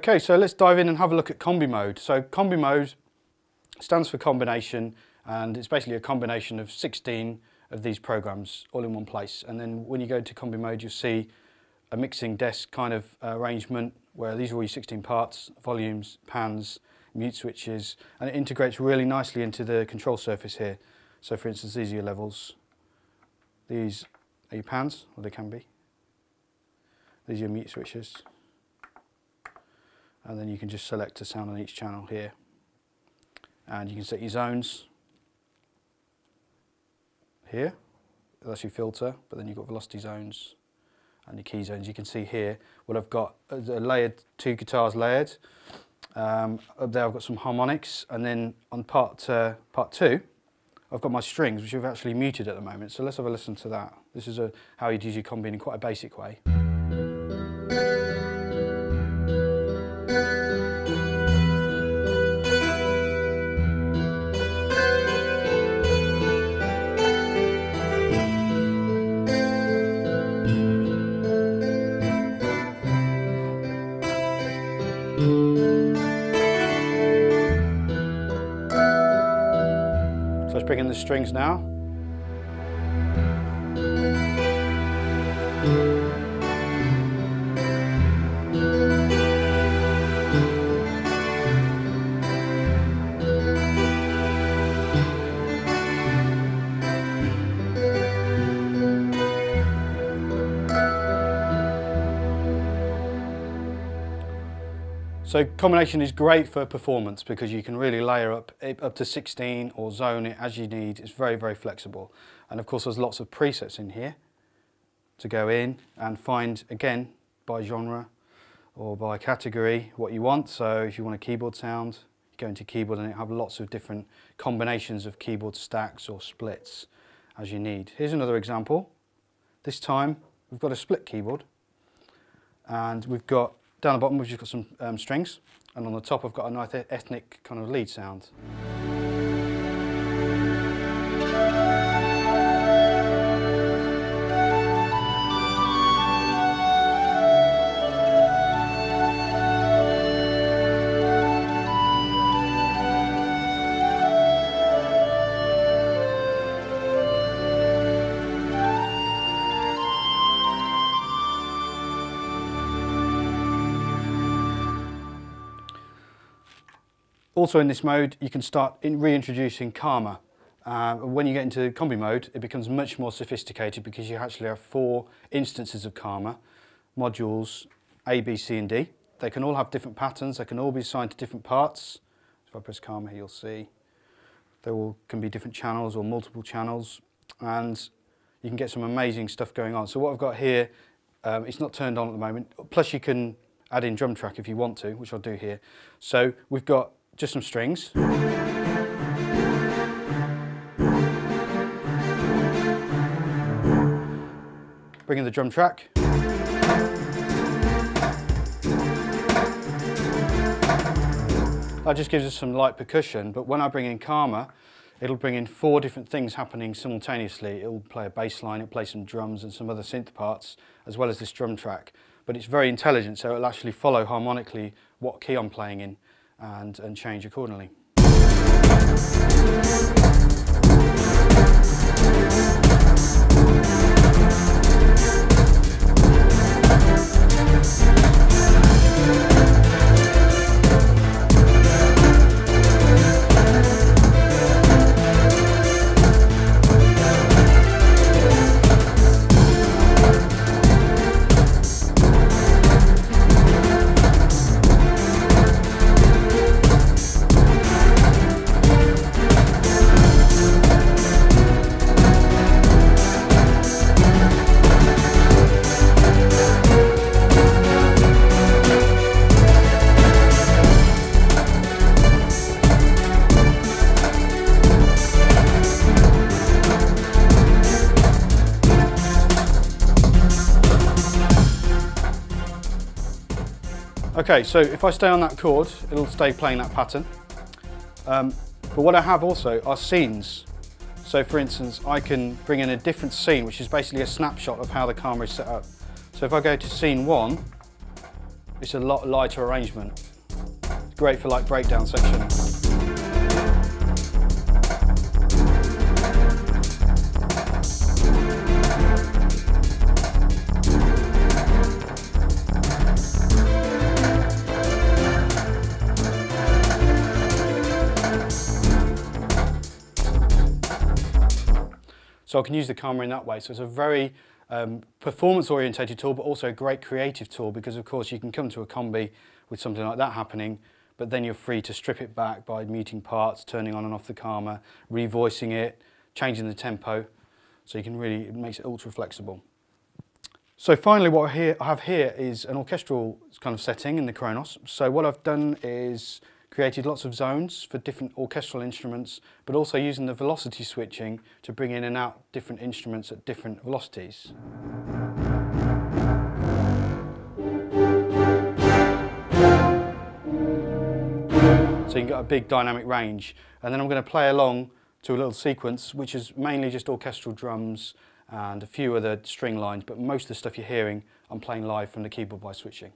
Okay, so let's dive in and have a look at combi mode. So combi mode stands for combination, and it's basically a combination of 16 of these programs all in one place. And then when you go to combi mode, you'll see a mixing desk kind of arrangement where these are all your 16 parts, volumes, pans, mute switches, and it integrates really nicely into the control surface here. So for instance, these are your levels. These are your pans, or they can be. These are your mute switches. And then you can just select a sound on each channel here. And you can set your zones here. That's your filter, but then you've got velocity zones and your key zones. You can see here what I've got layered, 2 guitars layered. Up there I've got some harmonics, and then on part 2 I've got my strings, which I've actually muted at the moment. So let's have a listen to that. This is how you'd use your combi in quite a basic way. So let's bring in the strings now. So combination is great for performance because you can really layer up to 16 or zone it as you need. It's very, very flexible. And of course there's lots of presets in here to go in and find, again, by genre or by category what you want. So if you want a keyboard sound, you go into keyboard and it have lots of different combinations of keyboard stacks or splits as you need. Here's another example. This time we've got a split keyboard, and we've got down the bottom we've just got some strings, and on the top I've got a nice ethnic kind of lead sound. Also in this mode, you can start reintroducing Karma. When you get into combi mode, it becomes much more sophisticated because you actually have 4 instances of Karma, modules A, B, C and D. They can all have different patterns, they can all be assigned to different parts. If I press Karma here, you'll see they all can be different channels or multiple channels, and you can get some amazing stuff going on. So what I've got here, it's not turned on at the moment, plus you can add in drum track if you want to, which I'll do here. So we've got just some strings. Bring in the drum track. That just gives us some light percussion, but when I bring in Karma, it'll bring in 4 different things happening simultaneously. It'll play a bass line, it'll play some drums and some other synth parts, as well as this drum track. But it's very intelligent, so it'll actually follow harmonically what key I'm playing in and change accordingly. Okay, so if I stay on that chord, it'll stay playing that pattern. But what I have also are scenes. So for instance, I can bring in a different scene, which is basically a snapshot of how the camera is set up. So if I go to scene 1, It's a lot lighter arrangement. It's great for like breakdown section. So I can use the camera in that way. So it's a very performance-orientated tool, but also a great creative tool, because of course you can come to a combi with something like that happening, but then you're free to strip it back by muting parts, turning on and off the camera, revoicing it, changing the tempo. So you can really, it makes it ultra flexible. So finally what I have here is an orchestral kind of setting in the KRONOS. So what I've done is created lots of zones for different orchestral instruments, but also using the velocity switching to bring in and out different instruments at different velocities. So you've got a big dynamic range. And then I'm going to play along to a little sequence, which is mainly just orchestral drums and a few other string lines, but most of the stuff you're hearing, I'm playing live from the keyboard by switching.